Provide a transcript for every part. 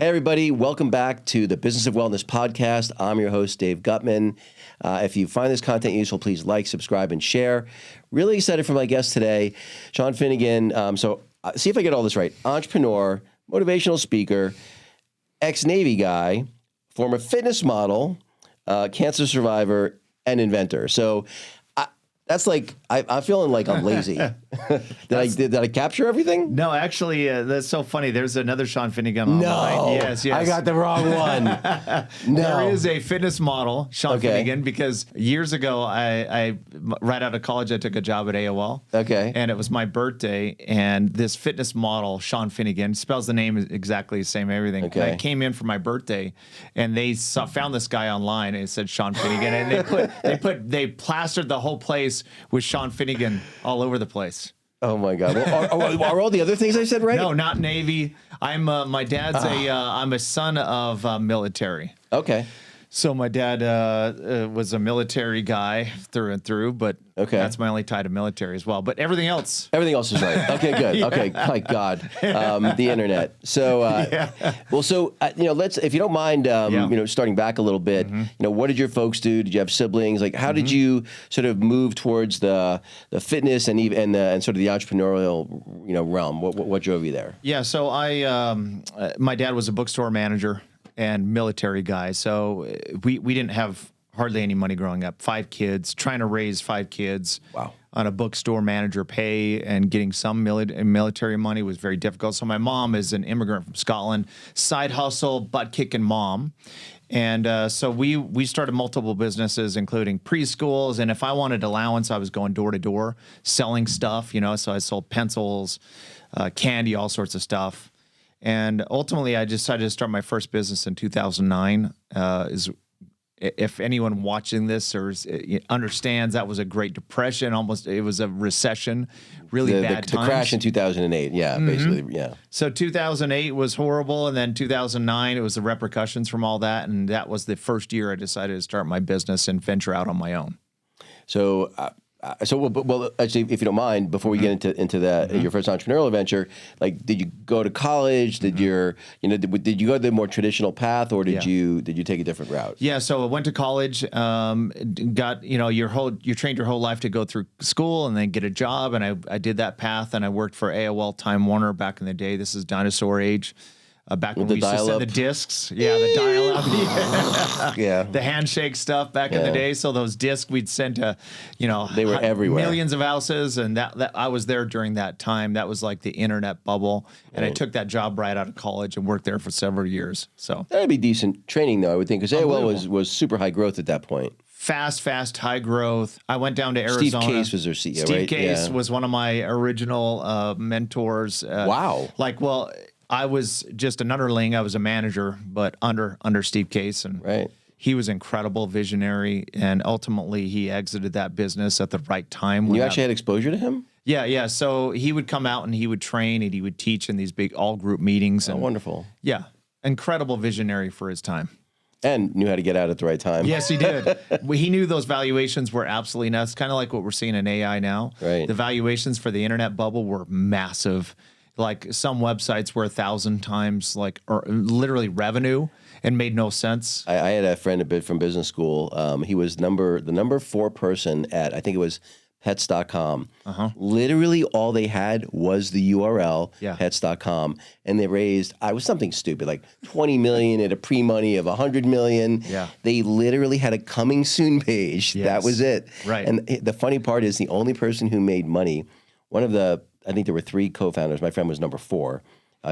Hey, everybody. Welcome back to the Business of Wellness podcast. I'm your host, Dave Guttman. If you find this content useful, please like, subscribe, and share. Really excited for my guest today, Shawn Finnegan. See if I get all this right. Entrepreneur, motivational speaker, ex-Navy guy, former fitness model, cancer survivor, and inventor. So that's like, I'm feeling like I'm lazy. Did I capture everything? No, actually, that's so funny. There's another Shawn Finnegan online. No, Yes. I got the wrong one. No. There is a fitness model, Shawn Finnegan, because years ago, I right out of college, I took a job at AOL. Okay. And it was my birthday, and this fitness model, Shawn Finnegan, spells the name exactly the same, everything. Okay. And I came in for my birthday, and they found this guy online, and it said Shawn Finnegan, and they plastered the whole place with Shawn Finnegan all over the place. Oh my God! Well, are all the other things I said right? No, not Navy. I'm my dad's I'm a son of military. Okay. So my dad was a military guy through and through, but that's my only tie to military as well. But everything else is right. Okay, good. Yeah. Okay, my God, the internet. So, let's, if you don't mind, starting back a little bit. What did your folks do? Did you have siblings? Like, how did you sort of move towards the fitness and sort of the entrepreneurial, realm? What drove you there? Yeah. So my dad was a bookstore manager and military guy. So we didn't have hardly any money growing up. 5 kids, trying to raise 5 kids. Wow. On a bookstore manager pay and getting some military money was very difficult. So my mom is an immigrant from Scotland, side hustle, butt kicking mom. And so we started multiple businesses, including preschools. And if I wanted allowance, I was going door to door selling stuff, So I sold pencils, candy, all sorts of stuff. And ultimately, I decided to start my first business in 2009. If anyone watching this or understands, that was a Great Depression. Almost, it was a recession, really bad times. The crash in 2008, basically, yeah. So 2008 was horrible, and then 2009, it was the repercussions from all that, and that was the first year I decided to start my business and venture out on my own. So, actually, if you don't mind, before we get into that, your first entrepreneurial venture, like, did you go to college? Did did you go the more traditional path, or did you take a different route? Yeah, so I went to college, got you trained your whole life to go through school and then get a job, and I did that path, and I worked for AOL Time Warner back in the day. This is dinosaur age. Back when we used to send the discs. Yeah, the dial-up. Yeah. The handshake stuff back in the day. So those discs we'd send to, they were everywhere. Millions of houses. And that I was there during that time. That was like the internet bubble. And I took that job right out of college and worked there for several years. So that'd be decent training, though, I would think, because AOL was super high growth at that point. Fast, high growth. I went down to Arizona. Steve Case was their CEO, right? Steve Case was one of my original mentors. Wow. I was just an underling. I was a manager, but under Steve Case, and he was incredible, visionary, and ultimately he exited that business at the right time. You actually had exposure to him? Yeah. So he would come out and he would train and he would teach in these big all-group meetings. And, wonderful. Yeah, incredible visionary for his time. And knew how to get out at the right time. Yes, he did. He knew those valuations were absolutely nuts, kind of like what we're seeing in AI now. Right. The valuations for the internet bubble were massive. Like some websites were 1,000 times or literally revenue and made no sense. I had a friend from business school. He was the number 4 person at, I think it was pets.com. Literally all they had was the URL, pets.com. And they raised, I was something stupid, like 20 million at a pre-money of 100 million. Yeah. They literally had a coming soon page. Yes. That was it. Right. And the funny part is the only person who made money, I think there were 3 co-founders. My friend was number 4.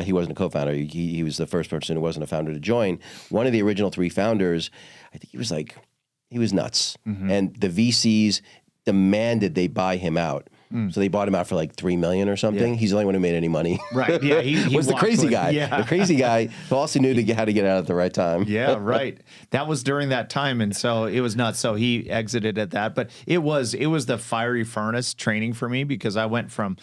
He wasn't a co-founder. He was the first person who wasn't a founder to join. One of the original 3 founders, I think he was nuts. And the VCs demanded they buy him out. So they bought him out for like $3 million or something. He's the only one who made any money. Right. Yeah. He was the crazy guy. Yeah. The crazy guy who also knew how to get out at the right time. Yeah. Right. That was during that time. And so it was nuts. So he exited at that. But it was the fiery furnace training for me, because I went from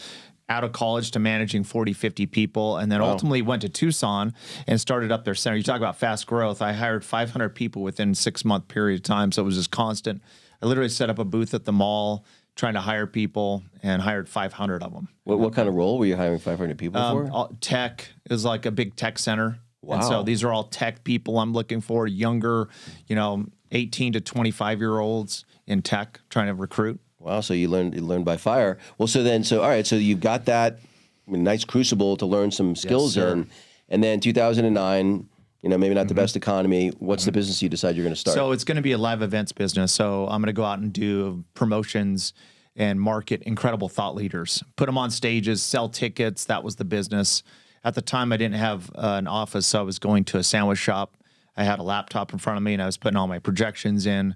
out of college to managing 40, 50 people, and then ultimately went to Tucson and started up their center. You talk about fast growth. I hired 500 people within a 6-month period of time. So it was just constant. I literally set up a booth at the mall trying to hire people and hired 500 of them. What kind of role were you hiring 500 people for? Tech. It was like a big tech center. And so Wow. these are all tech people I'm looking for, younger, 18 to 25-year-olds in tech, trying to recruit. Wow. So you learned by fire. Well, all right. So you've got that nice crucible to learn some skills sir. in. And then 2009, maybe not the best economy. What's the business you decide you're going to start? So it's going to be a live events business. So I'm going to go out and do promotions and market incredible thought leaders, put them on stages, sell tickets. That was the business. At the time, I didn't have an office, so I was going to a sandwich shop. I had a laptop in front of me, and I was putting all my projections in.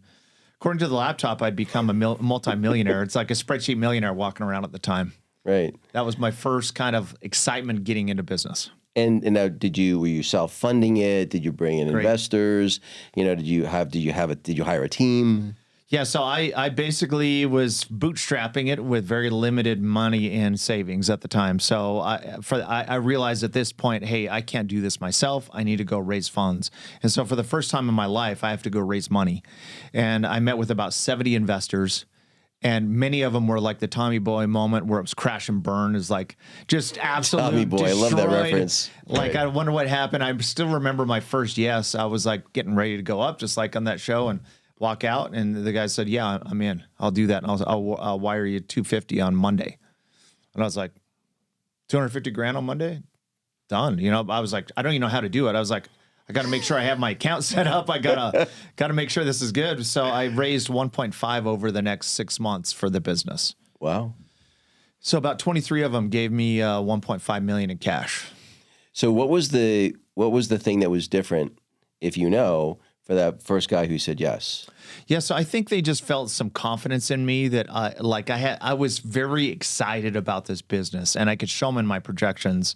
According to the laptop, I'd become a multi-millionaire. It's like a spreadsheet millionaire walking around at the time. Right. That was my first kind of excitement getting into business. And now, were you self-funding it? Did you bring in investors? Did you hire a team? Yeah, so I basically was bootstrapping it with very limited money and savings at the time. So I realized at this point, hey, I can't do this myself. I need to go raise funds. And so for the first time in my life, I have to go raise money. And I met with about 70 investors. And many of them were like the Tommy Boy moment where it was crash and burn. Is like just absolute Tommy Boy, I love that destroyed. reference. Like, Right. I wonder what happened. I still remember my first yes. I was like getting ready to go up, just like on that show, and walk out. And the guy said, yeah, I'm in. I'll do that. And I'll wire you $250 on Monday. And I was like, 250 grand on Monday? Done. I was like, I don't even know how to do it. I was like, I got to make sure I have my account set up. I got to make sure this is good. So I raised 1.5 over the next 6 months for the business. Wow. So about 23 of them gave me 1.5 million in cash. So what was the thing that was different, if for that first guy who said yes? Yeah, so I think they just felt some confidence in me that I was very excited about this business, and I could show them in my projections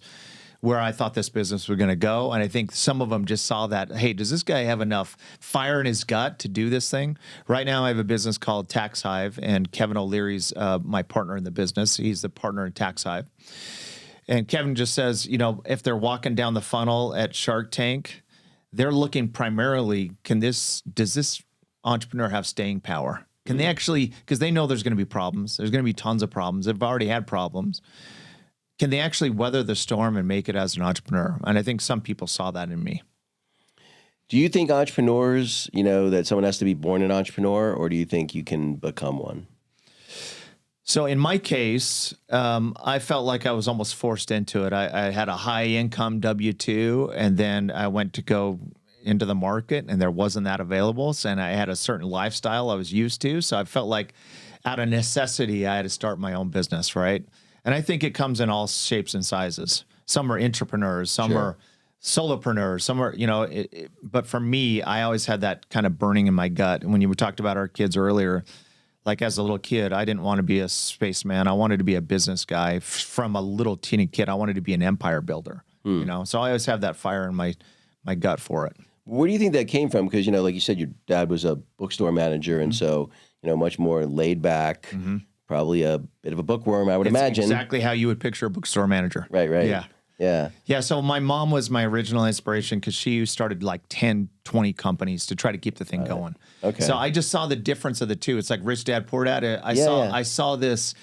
where I thought this business was going to go. And I think some of them just saw that, hey, does this guy have enough fire in his gut to do this thing? Right now I have a business called Tax Hive, and Kevin O'Leary's my partner in the business. He's the partner in Tax Hive. And Kevin just says, if they're walking down the funnel at Shark Tank, they're looking primarily, does this entrepreneur have staying power? Can they actually, because they know there's going to be problems. There's going to be tons of problems. They've already had problems. Can they actually weather the storm and make it as an entrepreneur? And I think some people saw that in me. Do you think entrepreneurs, that someone has to be born an entrepreneur, or do you think you can become one? So in my case, I felt like I was almost forced into it. I had a high income W-2, and then I went to go into the market, and there wasn't that available. And I had a certain lifestyle I was used to. So I felt like out of necessity, I had to start my own business, right? And I think it comes in all shapes and sizes. Some are entrepreneurs, some are solopreneurs, some are, but for me, I always had that kind of burning in my gut. And when you talked about our kids earlier, like as a little kid, I didn't want to be a spaceman. I wanted to be a business guy. From a little teeny kid, I wanted to be an empire builder, So I always have that fire in my gut for it. Where do you think that came from? Because, like you said, your dad was a bookstore manager, and so, much more laid back, probably a bit of a bookworm, I would imagine. Exactly how you would picture a bookstore manager. Right. Yeah. Yeah. Yeah. So my mom was my original inspiration because she started like 10, 20 companies to try to keep the thing going. Okay. So I just saw the difference of the two. It's like Rich Dad, Poor Dad. I saw this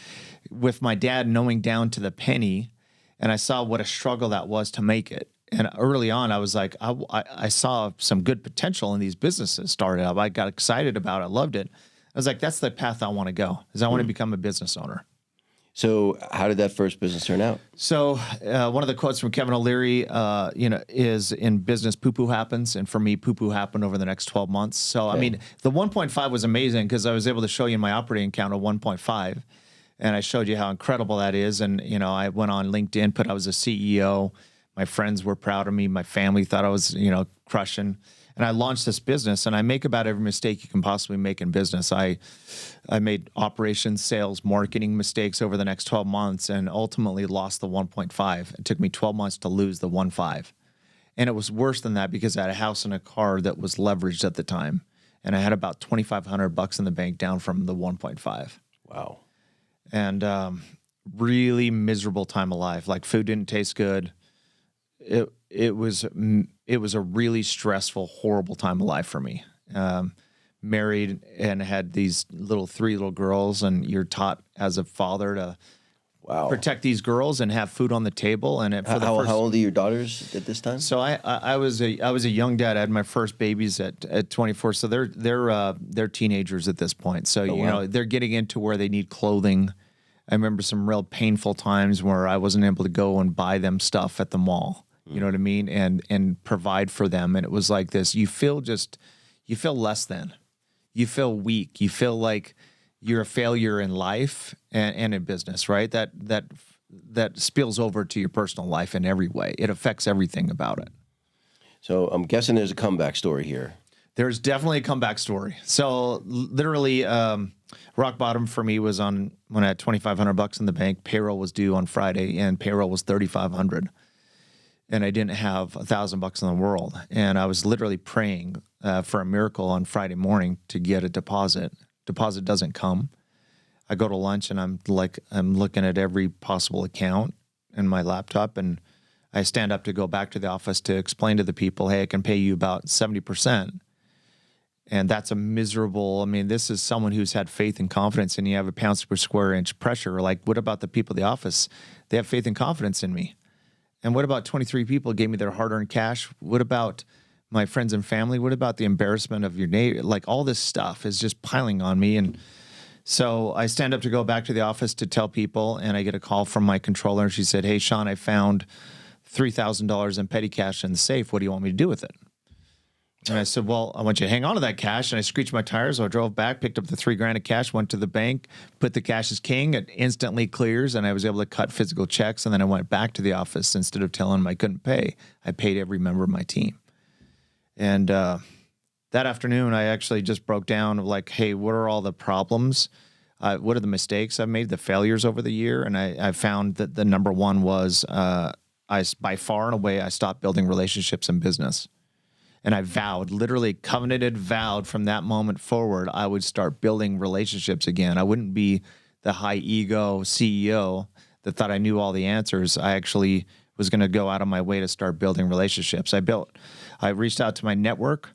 with my dad knowing down to the penny, and I saw what a struggle that was to make it. And early on, I was like, I saw some good potential in these businesses started up. I got excited about it. I loved it. I was like, that's the path I want to go, is I want to become a business owner. So how did that first business turn out? So one of the quotes from Kevin O'Leary, is in business, poo-poo happens. And for me, poo-poo happened over the next 12 months. So, I mean, the 1.5 was amazing because I was able to show you my operating account of 1.5. And I showed you how incredible that is. And, I went on LinkedIn, put I was a CEO. My friends were proud of me. My family thought I was, crushing. And I launched this business, and I make about every mistake you can possibly make in business. I made operations, sales, marketing mistakes over the next 12 months and ultimately lost the 1.5. It took me 12 months to lose the 1.5. And it was worse than that because I had a house and a car that was leveraged at the time. And I had about $2,500 in the bank down from the 1.5. Wow. And really miserable time of life. Like food didn't taste good. It was a really stressful, horrible time of life for me. Married and had these three little girls, and you're taught as a father to Wow. protect these girls and have food on the table. And How old are your daughters at this time? So I was a young dad. I had my first babies at 24. So they're teenagers at this point. So you know they're getting into where they need clothing. I remember some real painful times where I wasn't able to go and buy them stuff at the mall. You know what I mean? And provide for them. And it was like this. You feel less than. You feel weak. You feel like you're a failure in life and in business, right? That spills over to your personal life in every way. It affects everything about it. So I'm guessing there's a comeback story here. There's definitely a comeback story. So literally, rock bottom for me was when I had $2,500 in the bank. Payroll was due on Friday, and payroll was $3,500, and I didn't have $1,000 in the world. And I was literally praying for a miracle on Friday morning to get a deposit. Deposit doesn't come. I go to lunch and I'm looking at every possible account in my laptop, and I stand up to go back to the office to explain to the people, hey, I can pay you about 70%. And that's a miserable, I mean, this is someone who's had faith and confidence, and you have a pounds per square inch pressure. Like, what about the people in the office? They have faith and confidence in me. And what about 23 people gave me their hard-earned cash? What about my friends and family? What about the embarrassment of your neighbor? Like, all this stuff is just piling on me. And so I stand up to go back to the office to tell people, and I get a call from my controller. And she said, hey, Shawn, I found $3,000 in petty cash in the safe. What do you want me to do with it? And I said, well, I want you to hang on to that cash. And I screeched my tires. So I drove back, picked up the $3,000 of cash, went to the bank, put the cash as king. It instantly clears, and I was able to cut physical checks. And then I went back to the office. Instead of telling them I couldn't pay, I paid every member of my team. And that afternoon, I actually just broke down of like, hey, what are all the problems? What are the mistakes I've made, the failures over the year? And I found that the number one was by far and away, I stopped building relationships in business. And I vowed, literally vowed from that moment forward, I would start building relationships again. I wouldn't be the high ego CEO that thought I knew all the answers. I actually was going to go out of my way to start building relationships. I reached out to my network,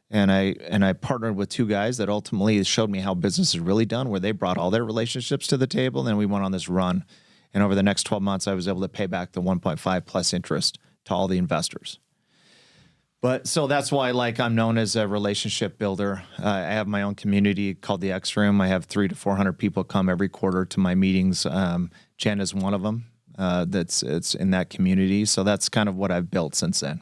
and I partnered with two guys that ultimately showed me how business is really done, where they brought all their relationships to the table. And then we went on this run. And over the next 12 months, I was able to pay back the 1.5 plus interest to all the investors. But so that's why, like, I'm known as a relationship builder. I have my own community called the X Room. I have 300 to 400 people come every quarter to my meetings. Jen is one of them. It's in that community. So that's kind of what I've built since then.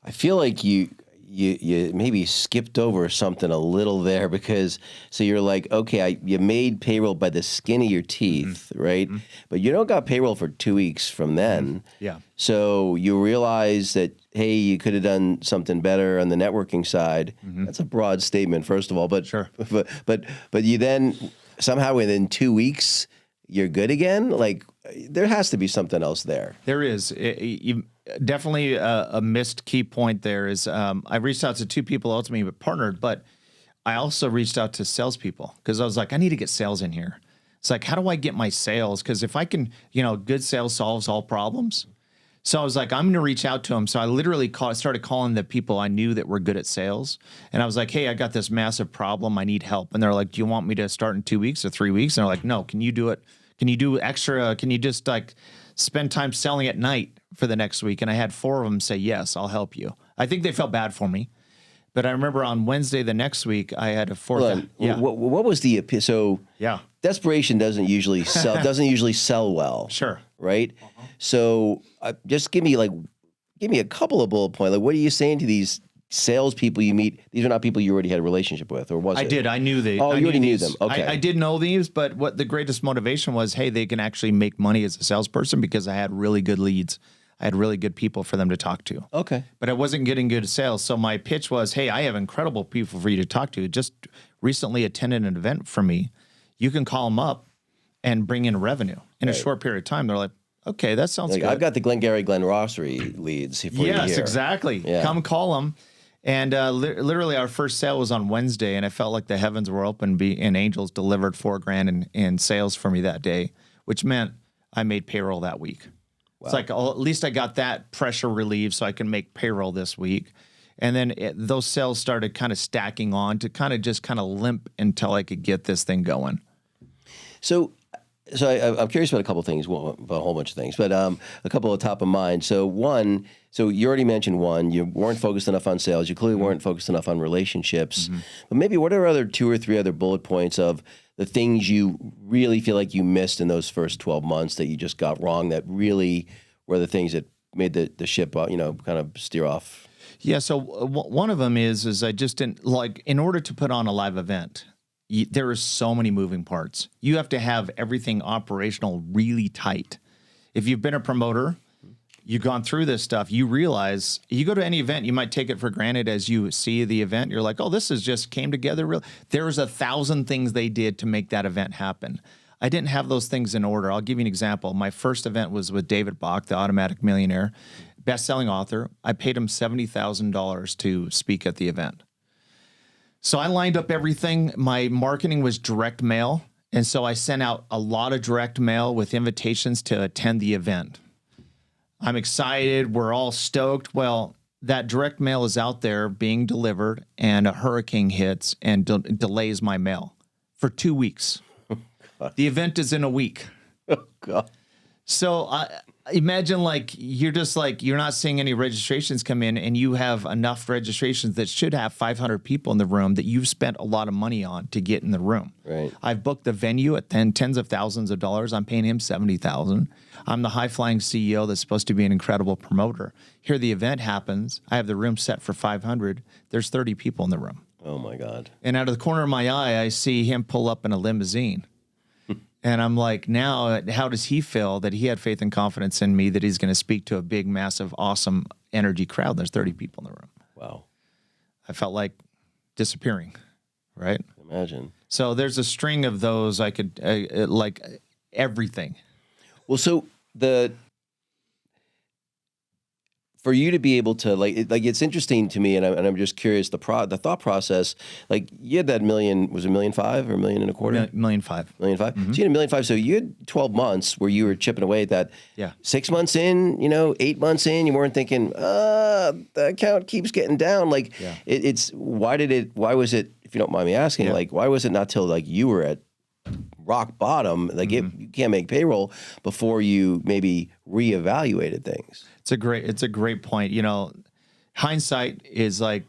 I feel like you maybe skipped over something a little there, because so you're like, okay, you made payroll by the skin of your teeth, right? Mm-hmm. But you don't got payroll for 2 weeks from then. Mm-hmm. Yeah. So you realize that, hey, you could have done something better on the networking side. Mm-hmm. That's a broad statement, first of all, but sure. But you then somehow within 2 weeks you're good again. Like, there has to be something else there. There is. Definitely a missed key point there is I reached out to two people ultimately partnered, but I also reached out to salespeople, because I was like, I need to get sales in here. It's like, how do I get my sales? Because if I can, good sales solves all problems. So I was like, I'm going to reach out to them. So I literally started calling the people I knew that were good at sales. And I was like, hey, I got this massive problem. I need help. And they're like, do you want me to start in 2 weeks or 3 weeks? And they're like, no, can you do it? Can you do extra? Can you just like spend time selling at night for the next week? And I had 4 of them say, yes, I'll help you. I think they felt bad for me. But I remember on Wednesday the next week, I had a 4th. Yeah. What was the so? Yeah. Desperation doesn't usually sell well. Sure. Right. Uh-huh. So just give me a couple of bullet points. Like, what are you saying to these salespeople you meet? These are not people you already had a relationship with, or was it? I did. I knew they. Oh, you already knew them. Okay. I did know these, but what the greatest motivation was, hey, they can actually make money as a salesperson because I had really good leads. I had really good people for them to talk to. Okay. But I wasn't getting good sales. So my pitch was, hey, I have incredible people for you to talk to. Just recently attended an event for me. You can call them up and bring in revenue in a short period of time. They're like, okay, that sounds good. I've got the Glengarry Glen Rossery leads for you here. Yes, exactly. Yeah. Come call them. And literally our first sale was on Wednesday, and I felt like the heavens were open and angels delivered $4,000 in sales for me that day, which meant I made payroll that week. Wow. It's like, oh, at least I got that pressure relieved so I can make payroll this week. And then those sales started kind of stacking on to kind of limp until I could get this thing going. So So I'm curious about a couple of things, well, about a whole bunch of things, but a couple of top of mind. So one, so you already mentioned one, you weren't focused enough on sales. You clearly weren't focused enough on relationships. But maybe what are other 2 or 3 other bullet points of the things you really feel like you missed in those first 12 months that you just got wrong, that really were the things that made the ship, kind of steer off? Yeah. So one of them is I just didn't like, in order to put on a live event, there is so many moving parts. You have to have everything operational really tight. If you've been a promoter, you've gone through this stuff, you realize you go to any event, you might take it for granted as you see the event. You're like, oh, this is just came together real. There's 1,000 things they did to make that event happen. I didn't have those things in order. I'll give you an example. My first event was with David Bach, the Automatic Millionaire, best-selling author. I paid him $70,000 to speak at the event. So I lined up everything. My marketing was direct mail. And so I sent out a lot of direct mail with invitations to attend the event. I'm excited. We're all stoked. Well, that direct mail is out there being delivered, and a hurricane hits and delays my mail for 2 weeks. The event is in a week. Oh, God. So imagine you're not seeing any registrations come in, and you have enough registrations that should have 500 people in the room that you've spent a lot of money on to get in the room. Right. I've booked the venue at tens of thousands of dollars. I'm paying him $70,000. I'm the high-flying CEO that's supposed to be an incredible promoter. Here the event happens. I have the room set for 500. There's 30 people in the room. Oh, my God. And out of the corner of my eye, I see him pull up in a limousine. And I'm like, now, how does he feel that he had faith and confidence in me that he's going to speak to a big, massive, awesome energy crowd? There's 30 people in the room. Wow. I felt like disappearing, right? Imagine. So there's a string of those. I could, like everything. Well, so for you to be able to like it's interesting to me, and I'm just curious the thought process. Like you had that million, was it $1.5 million or $1.25 million? $1.5 million. $1.5 million. So you had $1.5 million. So you had 12 months where you were chipping away at that. Yeah. 6 months in, 8 months in, you weren't thinking, the account keeps getting down. Like why was it? If you don't mind me asking, like why was it not till like you were at rock bottom, like you can't make payroll before you maybe reevaluated things? It's a great point. Hindsight is like,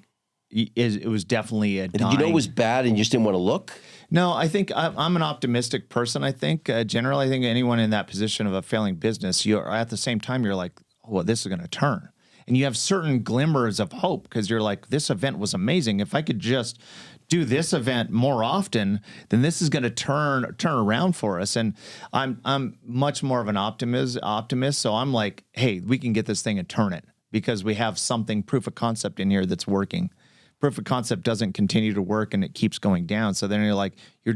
it was definitely a Did you know it was bad and you just didn't want to look? No, I think I'm an optimistic person. I think generally, I think anyone in that position of a failing business, you're at the same time, you're like, oh, well, this is going to turn. And you have certain glimmers of hope because you're like, this event was amazing. If I could just do this event more often, then this is going to turn around for us. And I'm much more of an optimist. So I'm like, hey, we can get this thing and turn it because we have something, proof of concept in here that's working. Proof of concept doesn't continue to work and it keeps going down. So then you're like, you're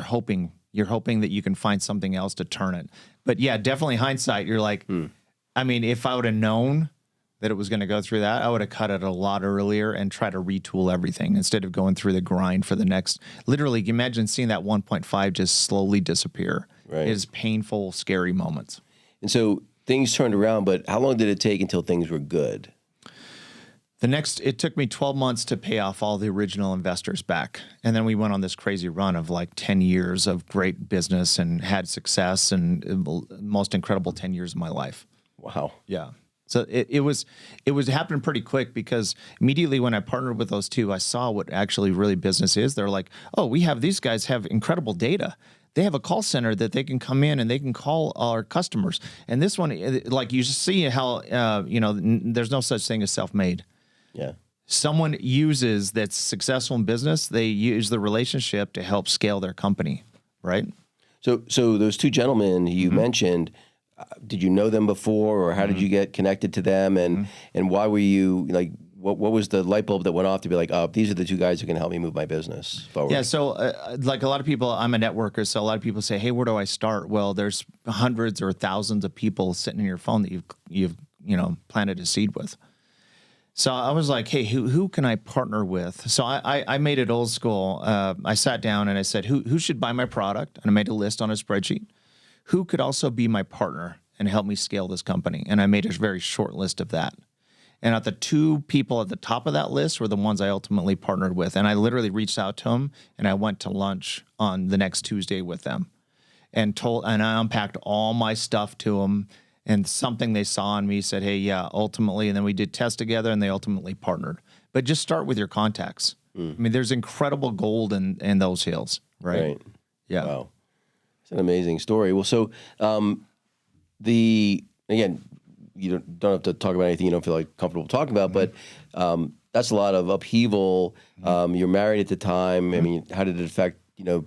hoping that you can find something else to turn it. But yeah, definitely hindsight, you're like, I mean, if I would have known that it was going to go through that, I would have cut it a lot earlier and try to retool everything instead of going through the grind for the next. Literally, imagine seeing that 1.5 just slowly disappear. Right. It is painful, scary moments. And so things turned around, but how long did it take until things were good? It took me 12 months to pay off all the original investors back. And then we went on this crazy run of like 10 years of great business and had success and most incredible 10 years of my life. Wow. Yeah. So it was happening pretty quick because immediately when I partnered with those two, I saw what actually really business is. They're like, oh, these guys have incredible data. They have a call center that they can come in and they can call our customers. And this one, like you just see how, there's no such thing as self-made. Yeah. Someone uses that's successful in business. They use the relationship to help scale their company. Right. So those two gentlemen you mentioned, did you know them before, or how did you get connected to them, and why were you like? What was the light bulb that went off to be like, oh, these are the two guys who can help me move my business forward? Yeah, so like a lot of people, I'm a networker, so a lot of people say, hey, where do I start? Well, there's hundreds or thousands of people sitting in your phone that you've planted a seed with. So I was like, hey, who can I partner with? So I made it old school. I sat down and I said, who should buy my product? And I made a list on a spreadsheet. Who could also be my partner and help me scale this company? And I made a very short list of that. And at the two people at the top of that list were the ones I ultimately partnered with. And I literally reached out to them and I went to lunch on the next Tuesday with them. and I unpacked all my stuff to them, and something they saw in me said, hey, yeah, ultimately, and then we did tests together and they ultimately partnered. But just start with your contacts. I mean, there's incredible gold in those hills, right? Right. Yeah. Wow. It's an amazing story. Well, so again, you don't have to talk about anything you don't feel like comfortable talking about, but that's a lot of upheaval. You're married at the time. I mean, how did it affect,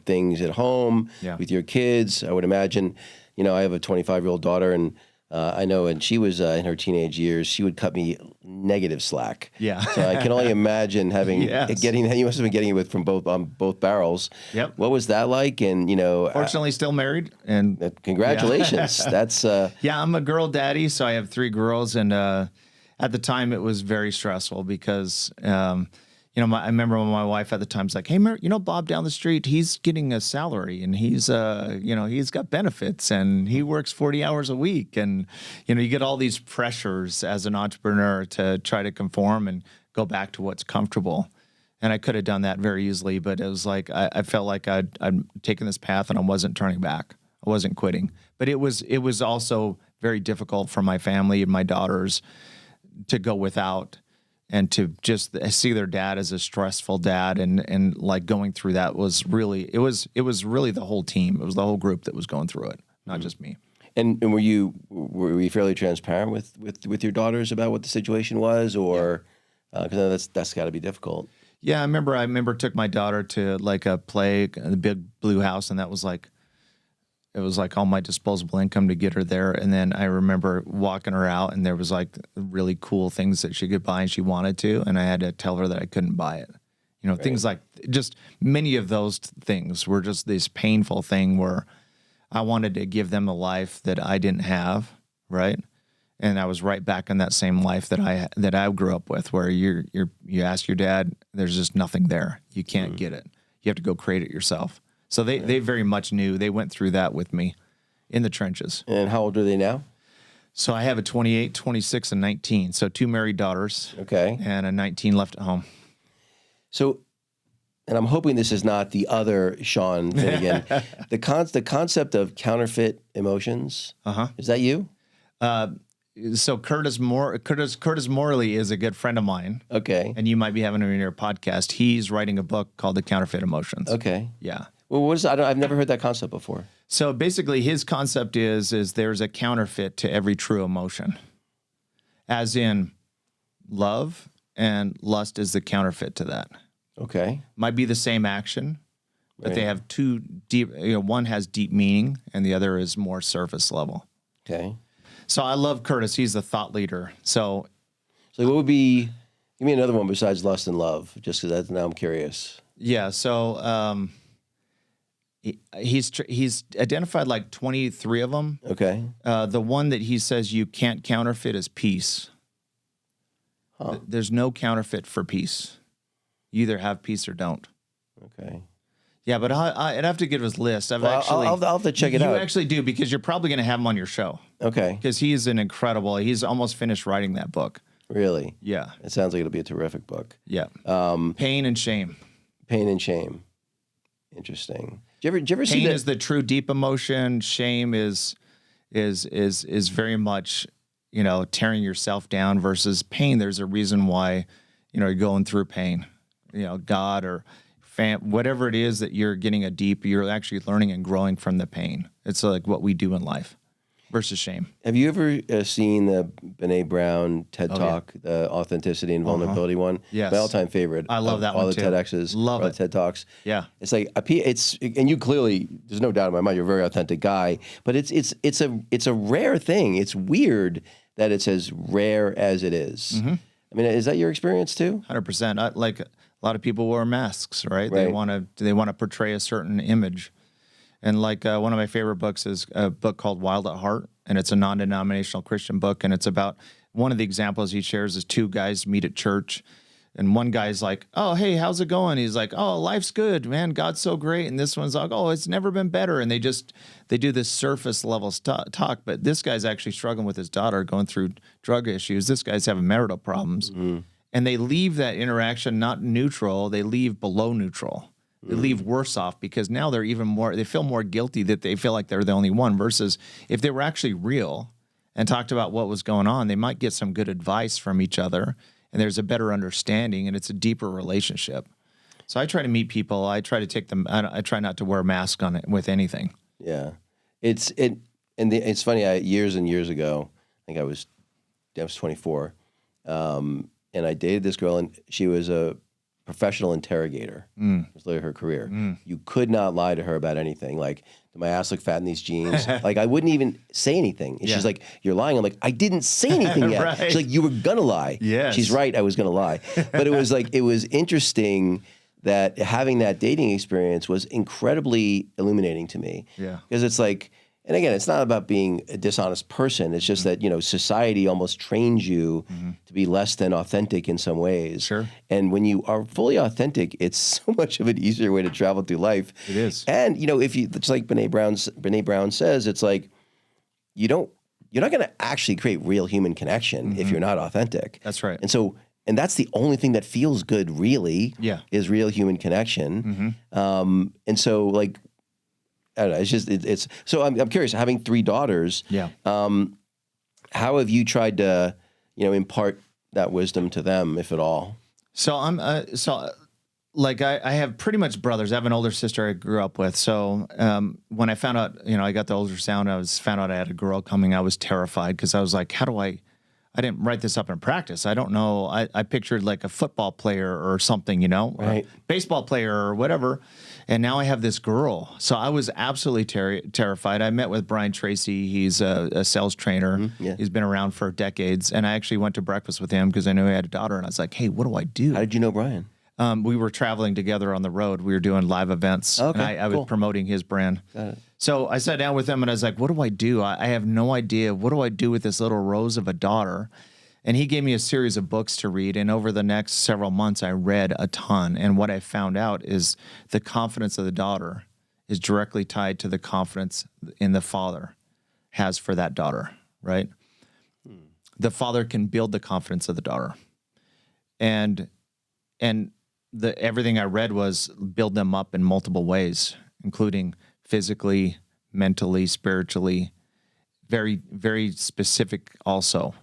things at home with your kids? I would imagine, I have a 25-year-old daughter, and I know when she was in her teenage years, she would cut me negative slack. Yeah. So I can only imagine having you must have been getting it from both barrels. Yep. What was that like? And Fortunately, still married. And congratulations. That's I'm a girl daddy, so I have 3 girls, and at the time it was very stressful because I remember when my wife at the time's like, hey, Bob down the street, he's getting a salary, and he's he's got benefits, and he works 40 hours a week, and you get all these pressures as an entrepreneur to try to conform and go back to what's comfortable. And I could have done that very easily, but it was like I felt like I'd taken this path and I wasn't turning back. I wasn't quitting. But it was also very difficult for my family and my daughters to go without, and to just see their dad as a stressful dad, and like going through that was really, it was really the whole team. It was the whole group that was going through it, not just me. And were you fairly transparent with your daughters about what the situation was, or because that's got to be difficult? Yeah, I remember took my daughter to like a play, the Big Blue House, and that was like, it was like all my disposable income to get her there. And then I remember walking her out, and there was like really cool things that she could buy and she wanted to. And I had to tell her that I couldn't buy it. Right. Things like, just many of those things were just this painful thing where I wanted to give them the life that I didn't have. Right. And I was right back in that same life that I grew up with, where you ask your dad, there's just nothing there. You can't get it. You have to go create it yourself. So they very much knew. They went through that with me in the trenches. And how old are they now? So I have a 28, 26, and 19. So 2 married daughters. Okay. And a 19 left at home. So, and I'm hoping this is not the other Shawn Finnegan. The concept of counterfeit emotions. Is that you? So Curtis Morley is a good friend of mine. Okay. And you might be having him in your podcast. He's writing a book called The Counterfeit Emotions. Okay. Yeah. Well, what is that? I've never heard that concept before. So basically his concept is there's a counterfeit to every true emotion. As in love and lust is the counterfeit to that. Okay. Might be the same action, but they have two deep, one has deep meaning and the other is more surface level. Okay. So I love Curtis. He's the thought leader. So what would be, give me another one besides lust and love, just because now I'm curious. Yeah. So he's identified like 23 of them. Okay. The one that he says you can't counterfeit is peace. Huh. There's no counterfeit for peace. You either have peace or don't. Okay. Yeah, but I'd have to give his list. I'll have to check it out. You actually do, because you're probably going to have him on your show. Okay. Because he's he's almost finished writing that book. Really? Yeah. It sounds like it'll be a terrific book. Yeah. Pain and shame. Pain and shame. Interesting. Did you ever see Pain that? is the true deep emotion. Shame is very much, tearing yourself down, versus pain. There's a reason why, you're going through pain. God or whatever it is that you're actually learning and growing from the pain. It's like what we do in life versus shame. Have you ever seen the Brené Brown TED Talk, the authenticity and vulnerability one? Yes. My all-time favorite. I love that one all too. All the TEDx's. Love it. TED Talks. Yeah. It's like, and you clearly, there's no doubt in my mind, you're a very authentic guy, but it's a rare thing. It's weird that it's as rare as it is. Mm-hmm. I mean, is that your experience too? 100%. Like a lot of people wear masks, right? They want to portray a certain image. And like one of my favorite books is a book called Wild at Heart, and it's a non-denominational Christian book, and it's about, one of the examples he shares is 2 guys meet at church, and one guy's like, "Oh, hey, how's it going?" He's like, "Oh, life's good, man. God's so great." And this one's like, "Oh, it's never been better." And they do this surface level talk, but this guy's actually struggling with his daughter, going through drug issues. This guy's having marital problems. Mm-hmm. And they leave that interaction not neutral, they leave below neutral. They leave worse off because now they feel more guilty that they feel like they're the only one, versus if they were actually real and talked about what was going on, they might get some good advice from each other, and there's a better understanding, and it's a deeper relationship. So I try to meet people. I try to take them. I try not to wear a mask on it with anything. Yeah, it's funny. Years and years ago, I think I was 24, and I dated this girl, and she was a professional interrogator. It was literally her career. You could not lie to her about anything. Like, did my ass look fat in these jeans? Like, I wouldn't even say anything. And she's like, "You're lying." I'm like, "I didn't say anything yet." Right. She's like, "You were gonna lie." Yes. She's right. I was gonna lie. But it was interesting that having that dating experience was incredibly illuminating to me. Yeah. Because it's like, and again, it's not about being a dishonest person. It's just that, society almost trains you to be less than authentic in some ways. Sure. And when you are fully authentic, it's so much of an easier way to travel through life. It is. And, if you, just like Brene Brown says, it's like, you're not going to actually create real human connection if you're not authentic. That's right. And that's the only thing that feels good, really, is real human connection. And so, like, I don't know. It's just so I'm curious. Having 3 daughters, how have you tried to, impart that wisdom to them, if at all? So I have pretty much brothers. I have an older sister I grew up with. So when I found out, I got the ultrasound, found out I had a girl coming, I was terrified because I was like, how do I didn't write this up in practice. I don't know. I pictured like a football player or something, right. or baseball player or whatever. And now I have this girl. So I was absolutely terrified. I met with Brian Tracy. He's a sales trainer. He's been around for decades. And I actually went to breakfast with him because I knew he had a daughter. And I was like, hey, what do I do? How did you know Brian? We were traveling together on the road. We were doing live events. Okay, and I was promoting his brand. Got it. So I sat down with him and I was like, what do I do? I have no idea. What do I do with this little rose of a daughter? And he gave me a series of books to read. And over the next several months, I read a ton. And what I found out is the confidence of the daughter is directly tied to the confidence in the father has for that daughter, right? The father can build the confidence of the daughter. And everything I read was build them up in multiple ways, including physically, mentally, spiritually, very, very specific also.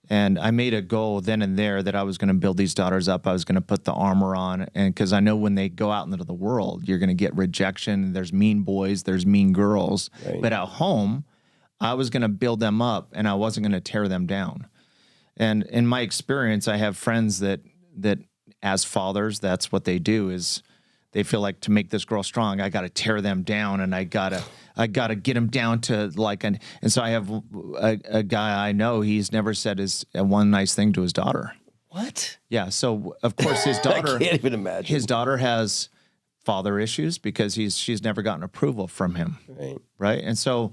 And I made a goal then and there that I was going to build these daughters up. I was going to put the armor on. And because I know when they go out into the world, you're going to get rejection. There's mean boys, there's mean girls. Right. But at home, I was going to build them up and I wasn't going to tear them down. And in my experience, I have friends that as fathers, that's what they do is they feel like to make this girl strong, I got to tear them down and I got to get them down to like, and so I have a guy I know, he's never said one nice thing to his daughter. What? Yeah. So of course his daughter, I can't even imagine. His daughter has father issues because she's never gotten approval from him. Right. And so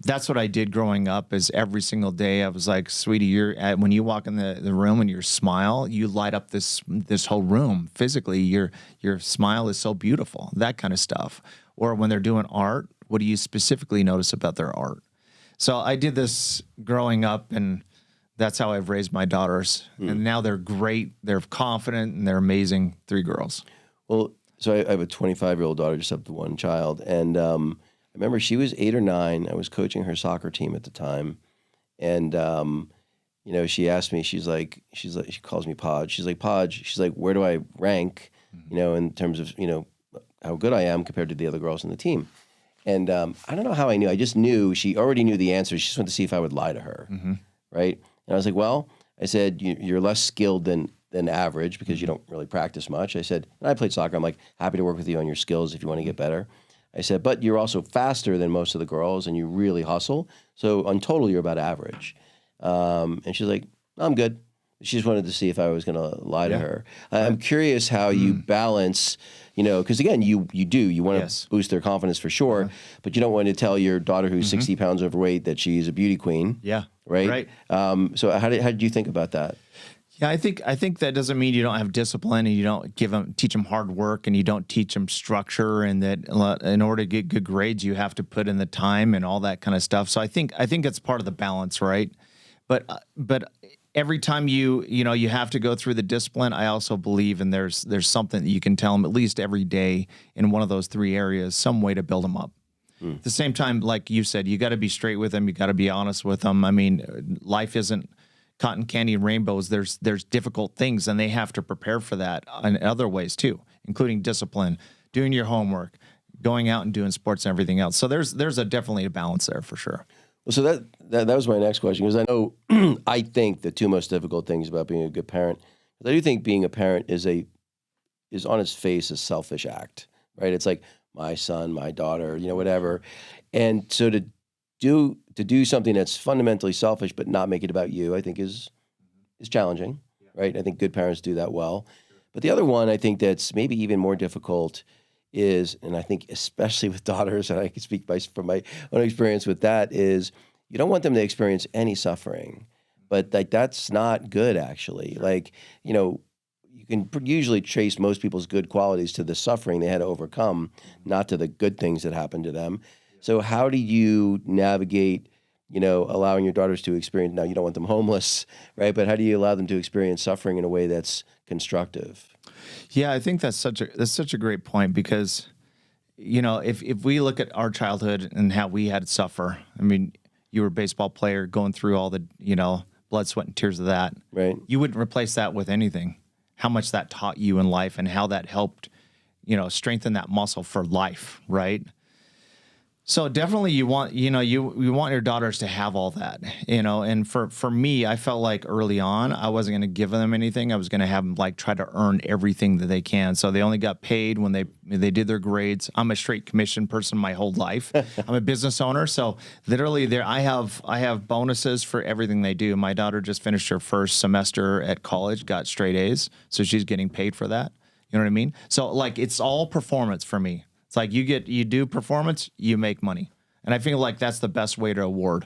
that's what I did growing up is every single day I was like, sweetie, when you walk in the room and you smile, you light up this whole room physically. Your smile is so beautiful, that kind of stuff. Or when they're doing art, what do you specifically notice about their art? So I did this growing up and that's how I've raised my daughters. And now they're great. They're confident and they're amazing 3 girls. Well, so I have a 25-year-old daughter, just have the one child. And, I remember she was 8 or 9. I was coaching her soccer team at the time. And, she asked me, she calls me Podge. She's like, Podge, she's like, where do I rank, in terms of, how good I am compared to the other girls on the team. And I don't know how I knew. I just knew she already knew the answer. She just wanted to see if I would lie to her. Right. And I was like, well, I said, you're less skilled than average because you don't really practice much. I said, and I played soccer. I'm like, happy to work with you on your skills if you want to get better. I said, but you're also faster than most of the girls and you really hustle. So on total, you're about average. And she's like, I'm good. She just wanted to see if I was going to lie to her. I'm curious how you balance, because again, you want to boost their confidence for sure, but you don't want to tell your daughter who's 60 pounds overweight that she's a beauty queen. Yeah. Right. So how did you think about that? Yeah, I think that doesn't mean you don't have discipline and you don't teach them hard work and you don't teach them structure and that in order to get good grades you have to put in the time and all that kind of stuff. So I think it's part of the balance, right? But every time you have to go through the discipline, I also believe in there's something that you can tell them at least every day in one of those three areas, some way to build them up. At the same time, like you said, you got to be straight with them. You got to be honest with them. I mean, life isn't cotton candy and rainbows. There's difficult things, and they have to prepare for that in other ways too, including discipline, doing your homework, going out and doing sports and everything else. So there's definitely a balance there for sure. Well, so that was my next question, because I know I think the two most difficult things about being a good parent, I do think being a parent is on its face a selfish act, right? It's like my son, my daughter, whatever. And so to do something that's fundamentally selfish but not make it about you, I think is challenging, right? I think good parents do that well. But the other one I think that's maybe even more difficult is, and I think especially with daughters, and I can speak from my own experience with that, is you don't want them to experience any suffering. But like that's not good, actually. Like, you can usually trace most people's good qualities to the suffering they had to overcome, not to the good things that happened to them. So how do you navigate, allowing your daughters to experience, now you don't want them homeless, right? But how do you allow them to experience suffering in a way that's constructive? Yeah, I think that's such a great point, because, if we look at our childhood and how we had to suffer, I mean, you were a baseball player going through all the, blood, sweat, and tears of that. Right. You wouldn't replace that with anything. How much that taught you in life and how that helped, strengthen that muscle for life, right? So definitely you want your daughters to have all that, and for me, I felt like early on, I wasn't going to give them anything. I was going to have them try to earn everything that they can. So they only got paid when they did their grades. I'm a straight commission person my whole life. I'm a business owner. So literally I have bonuses for everything they do. My daughter just finished her first semester at college, got straight A's. So she's getting paid for that. You know what I mean? So it's all performance for me. It's like you do performance, you make money. And I feel like that's the best way to award,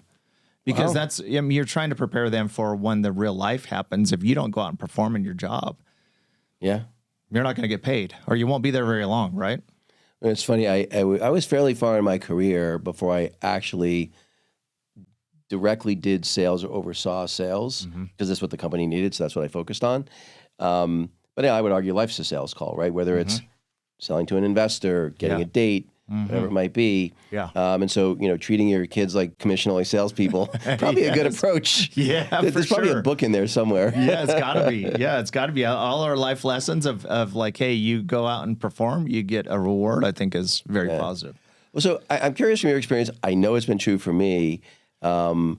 because you're trying to prepare them for when the real life happens. If you don't go out and perform in your job, you're not going to get paid, or you won't be there very long, right? It's funny. I was fairly far in my career before I actually directly did sales or oversaw sales, because that's what the company needed. So that's what I focused on. But I would argue life's a sales call, right? Whether it's selling to an investor, getting a date, whatever it might be. Yeah. And so, treating your kids like commission-only salespeople, probably a good approach. Yeah, There's probably a book in there somewhere. Yeah, it's got to be. Yeah, it's got to be. All our life lessons of like, hey, you go out and perform, you get a reward, I think is very positive. Well, so I'm curious from your experience, I know it's been true for me, that,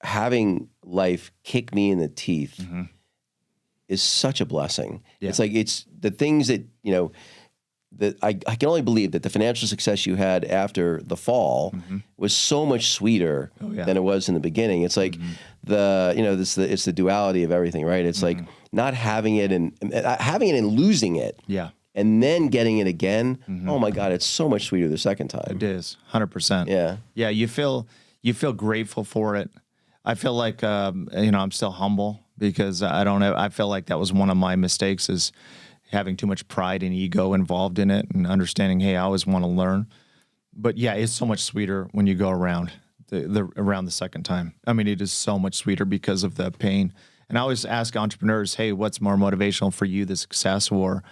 having life kick me in the teeth is such a blessing. Yeah. It's like, it's the things that, that I can only believe that the financial success you had after the fall was so much sweeter than it was in the beginning. It's like it's the duality of everything, right? It's like not having it and having it and losing it. Yeah. And then getting it again. Oh my God, it's so much sweeter the second time. It is 100%. Yeah. Yeah. You feel grateful for it. I feel like, I'm still humble, because I feel like that was one of my mistakes, is having too much pride and ego involved in it, and understanding, hey, I always want to learn. But yeah, it's so much sweeter when you go around around the second time. I mean, it is so much sweeter because of the pain. And I always ask entrepreneurs, hey, what's more motivational for you, the success or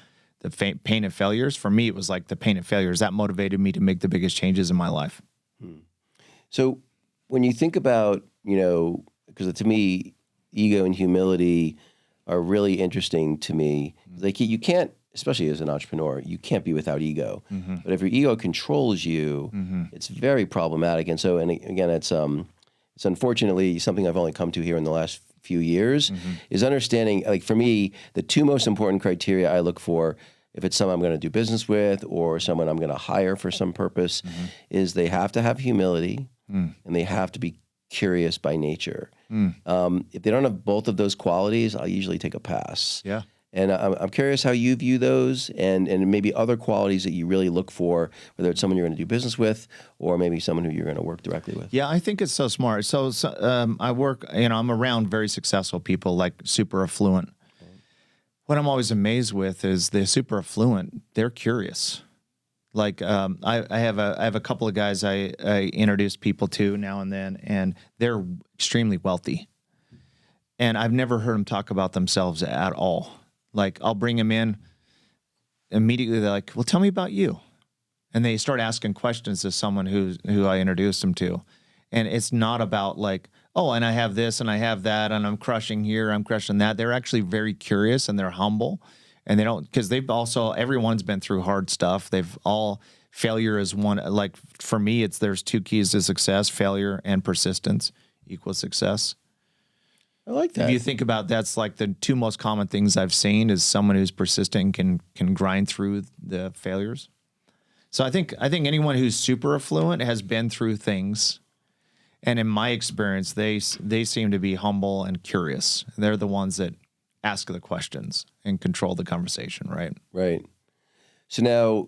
the pain and failures? For me, it was like the pain and failures. That motivated me to make the biggest changes in my life. So when you think about, because to me, ego and humility are really interesting to me. Like you can't, especially as an entrepreneur, you can't be without ego. But if your ego controls you, it's very problematic. And so, and again, it's unfortunately something I've only come to here in the last few years, is understanding, like for me, the two most important criteria I look for, if it's someone I'm going to do business with or someone I'm going to hire for some purpose, is they have to have humility and they have to be curious by nature. If they don't have both of those qualities, I'll usually take a pass. Yeah. And I'm curious how you view those, and maybe other qualities that you really look for, whether it's someone you're going to do business with or maybe someone who you're going to work directly with. Yeah, I think it's so smart. So I work, I'm around very successful people, like super affluent. What I'm always amazed with is the super affluent, they're curious. Like I have a couple of guys I introduce people to now and then, and they're extremely wealthy. And I've never heard them talk about themselves at all. Like, I'll bring them in, immediately they're like, well, tell me about you. And they start asking questions to someone who I introduced them to. And it's not about like, oh, and I have this and I have that and I'm crushing here, I'm crushing that. They're actually very curious and they're humble. And they don't, because they've also, everyone's been through hard stuff. They've all, failure is one, like for me, there's 2 keys to success: failure and persistence equals success. I like that. If you think about, that's like the 2 most common things I've seen is someone who's persistent and can grind through the failures. So I think anyone who's super affluent has been through things. And in my experience, they seem to be humble and curious. They're the ones that ask the questions and control the conversation, right? Right. So now,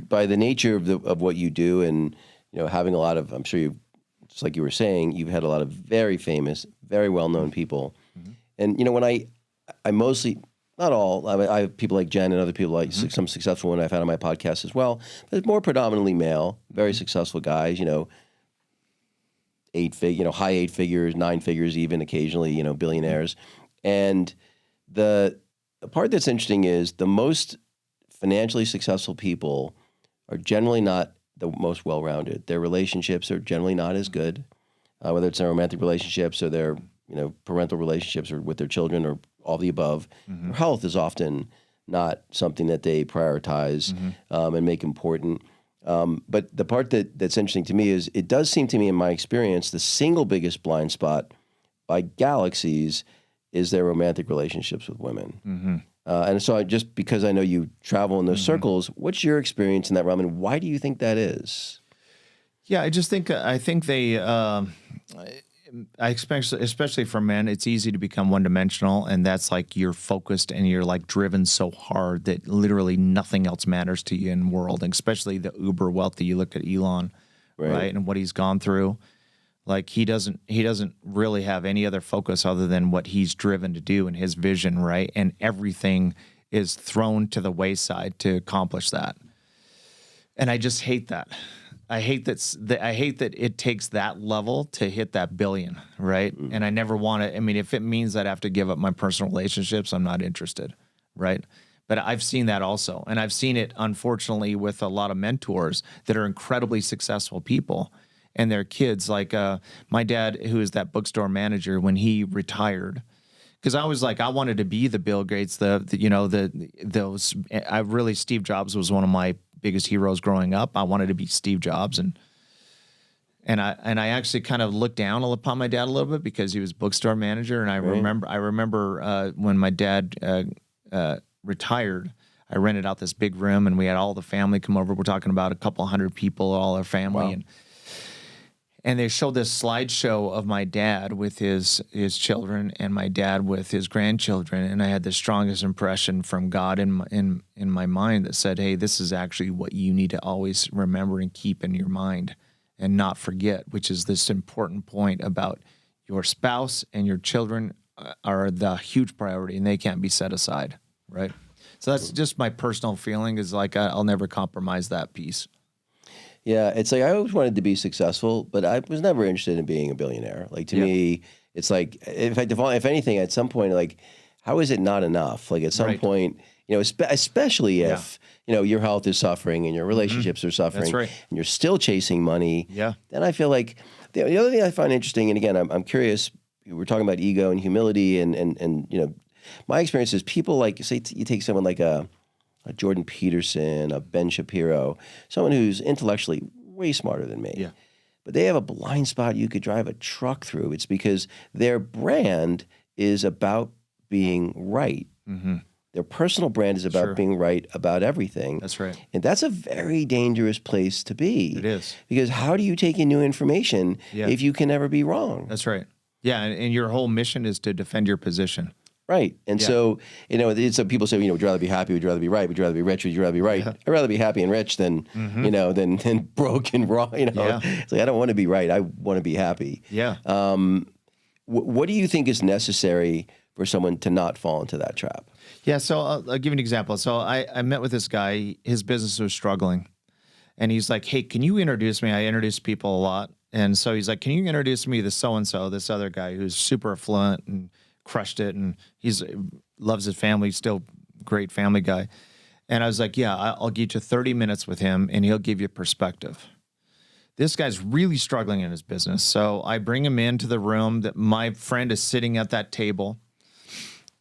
by the nature of what you do, and having a lot of, I'm sure you, just like you were saying, you've had a lot of very famous, very well-known people, and when I mostly, not all, I have people like Jen and other people like some successful women I've had on my podcast as well, but it's more predominantly male, very successful guys, high 8 figures, 9 figures, even occasionally, billionaires. And the part that's interesting is the most financially successful people are generally not the most well-rounded. Their relationships are generally not as good, whether it's their romantic relationships or their, parental relationships or with their children or all the above. Their health is often not something that they prioritize and make important. But the part that's interesting to me is it does seem to me, in my experience, the single biggest blind spot by galaxies is their romantic relationships with women. And so just because I know you travel in those circles, what's your experience in that realm, and why do you think that is? Yeah, I think they, especially for men, it's easy to become one-dimensional, and that's like you're focused and you're like driven so hard that literally nothing else matters to you in the world, and especially the uber wealthy. You look at Elon, right, and what he's gone through. Like he doesn't really have any other focus other than what he's driven to do and his vision, right? And everything is thrown to the wayside to accomplish that. And I just hate that. I hate that it takes that level to hit that billion, right? And I never want to. I mean, if it means that I have to give up my personal relationships, I'm not interested, right? But I've seen that also, and I've seen it unfortunately with a lot of mentors that are incredibly successful people. And their kids, like my dad, who is that bookstore manager, when he retired, because I was like, I wanted to be the Bill Gates, Steve Jobs was one of my biggest heroes growing up. I wanted to be Steve Jobs, and I actually kind of looked down upon my dad a little bit because he was bookstore manager, and I remember when my dad retired, I rented out this big room, and we had all the family come over. We're talking about a couple hundred people, all our family, Wow. And they showed this slideshow of my dad with his children and my dad with his grandchildren, and I had the strongest impression from God in my mind that said, "Hey, this is actually what you need to always remember and keep in your mind, and not forget." Which is this important point about your spouse and your children are the huge priority, and they can't be set aside, right? So that's just my personal feeling. Is like I'll never compromise that piece. Yeah, it's like I always wanted to be successful, but I was never interested in being a billionaire. Like to me, it's like if anything, at some point, like how is it not enough? Like at some point, especially if your health is suffering and your relationships are suffering, and you're still chasing money. Yeah, then I feel like the other thing I find interesting, and again, I'm curious. We're talking about ego and humility, and my experience is people like say you take someone like a Jordan Peterson, a Ben Shapiro, someone who's intellectually way smarter than me. Yeah. But they have a blind spot you could drive a truck through. It's because their brand is about being right. Their personal brand is about being right about everything. That's right. And that's a very dangerous place to be. It is. Because how do you take in new information if you can never be wrong? That's right. Yeah, and your whole mission is to defend your position. Right. And so, it's people say, would you rather be happy? Would you rather be right? Would you rather be rich? Would you rather be right? I'd rather be happy and rich than, than broke and wrong. It's like, I don't want to be right. I want to be happy. Yeah. What do you think is necessary for someone to not fall into that trap? Yeah. So I'll give you an example. So I met with this guy, his business was struggling, and he's like, "Hey, can you introduce me?" I introduce people a lot. And so he's like, can you introduce me to so-and-so, this other guy who's super affluent and crushed it. And loves his family, still great family guy. And I was like, yeah, I'll get you 30 minutes with him and he'll give you perspective. This guy's really struggling in his business. So I bring him into the room that my friend is sitting at that table.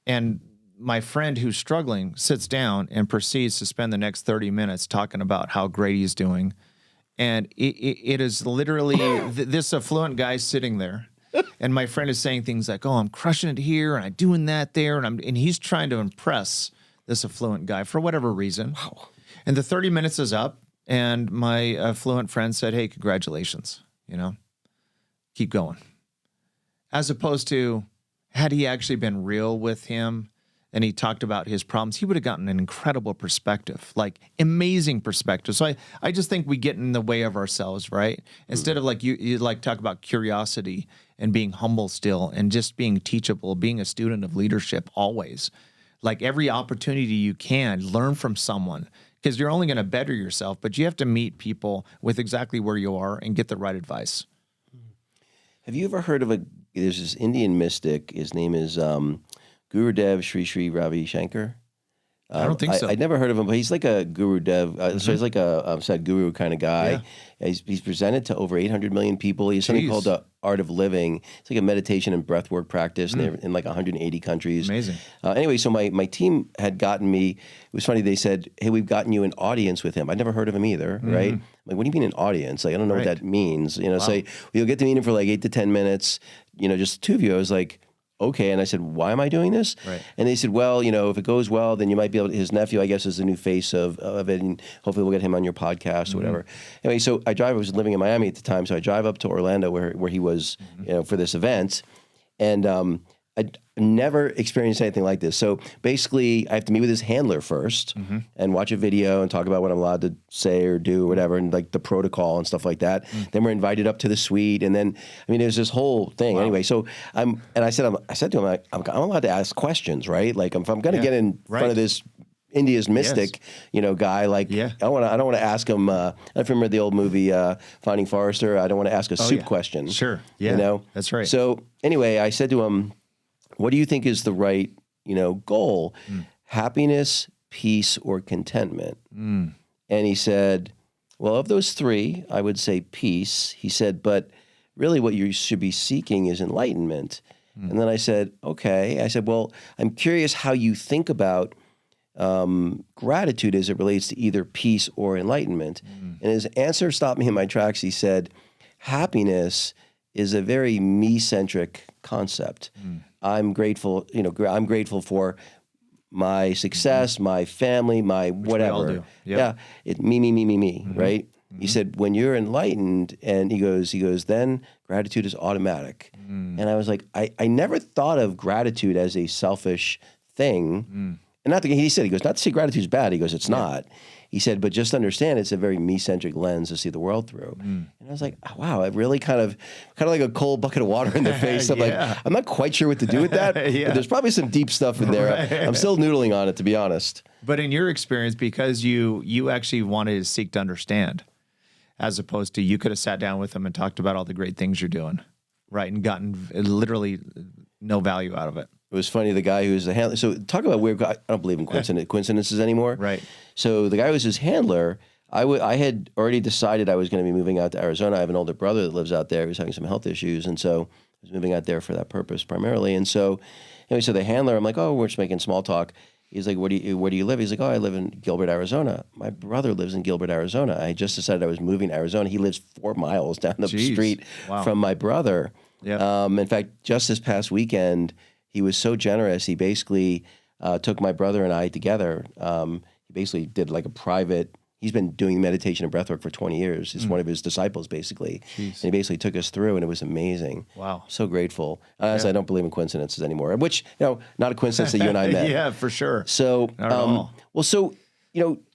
And my friend who's struggling sits down and proceeds to spend the next 30 minutes talking about how great he's doing. And it is literally this affluent guy sitting there. And my friend is saying things like, oh, I'm crushing it here and I'm doing that there. And he's trying to impress this affluent guy for whatever reason. Wow. And the 30 minutes is up. And my affluent friend said, hey, congratulations, keep going. As opposed to, had he actually been real with him and he talked about his problems, he would have gotten an incredible perspective, like amazing perspective. So I just think we get in the way of ourselves, right? Instead of like you like talk about curiosity and being humble still and just being teachable, being a student of leadership always. Like every opportunity you can, learn from someone because you're only going to better yourself, but you have to meet people with exactly where you are and get the right advice. Have you ever heard of there's this Indian mystic, his name is Gurudev Sri Ravi Shankar. I don't think so. I'd never heard of him, but he's like a Gurudev. So he's like a Sadhguru kind of guy. Yeah. He's presented to over 800 million people. He has something called the Art of Living. It's like a meditation and breathwork practice, and they're in like 180 countries. Amazing. Anyway, so my team had gotten me. It was funny. They said, "Hey, we've gotten you an audience with him." I'd never heard of him either. Right? I'm like, what do you mean an audience? Like, I don't know what that means. Wow. Say you'll get to meet him for like 8 to 10 minutes. Just the two of you. I was like, okay. And I said, why am I doing this? Right. And they said, well, if it goes well, then you might be able to, his nephew, I guess, is the new face of it. And hopefully we'll get him on your podcast or whatever. Anyway, so I was living in Miami at the time. So I drive up to Orlando where he was, for this event. And I'd never experienced anything like this. So basically I have to meet with his handler first and watch a video and talk about what I'm allowed to say or do or whatever, and like the protocol and stuff like that. Then we're invited up to the suite. And then, there's this whole thing. Wow. Anyway, so I said to him, I'm allowed to ask questions, right? Like if I'm going to get in front of this India's mystic, guy, like I don't want to ask him, if you remember the old movie, Finding Forrester, I don't want to ask a soup question. Sure. Yeah. That's right. So anyway, I said to him, what do you think is the right, goal? Happiness, peace, or contentment? And he said, well, of those three, I would say peace. He said, but really what you should be seeking is enlightenment. And then I said, okay. I said, well, I'm curious how you think about gratitude as it relates to either peace or enlightenment. And his answer stopped me in my tracks. He said, happiness is a very me-centric concept. I'm grateful, I'm grateful for my success, my family, my whatever. We all do. Yep. Yeah, me, right? He said, when you're enlightened, and he goes, then gratitude is automatic. And I was like, I never thought of gratitude as a selfish thing. And not he said, not to say gratitude is bad. He goes, it's not. He said, but just understand it's a very me-centric lens to see the world through. And I was like, oh, wow, it really kind of like a cold bucket of water in the face. I'm like, I'm not quite sure what to do with that, but there's probably some deep stuff in there. Right. I'm still noodling on it, to be honest. But in your experience, because you actually wanted to seek to understand, as opposed to you could have sat down with them and talked about all the great things you're doing, right, and gotten literally no value out of it. It was funny, the guy who's the handler. So talk about weird. I don't believe in coincidences anymore. Right. So the guy who was his handler, I had already decided I was going to be moving out to Arizona. I have an older brother that lives out there. He was having some health issues. And so I was moving out there for that purpose primarily. And so anyway, so the handler, I'm like, oh, we're just making small talk. He's like, where do you live? He's like, oh, I live in Gilbert, Arizona. My brother lives in Gilbert, Arizona. I just decided I was moving to Arizona. He lives 4 miles down the street from my brother. Yeah. In fact, just this past weekend, he was so generous. He basically took my brother and I together. He basically did like a private. He's been doing meditation and breathwork for 20 years. He's one of his disciples, basically. Jeez. And he basically took us through, and it was amazing. Wow. So grateful. Honestly, I don't believe in coincidences anymore, which, not a coincidence that you and I met. Yeah, for sure. So, well, so,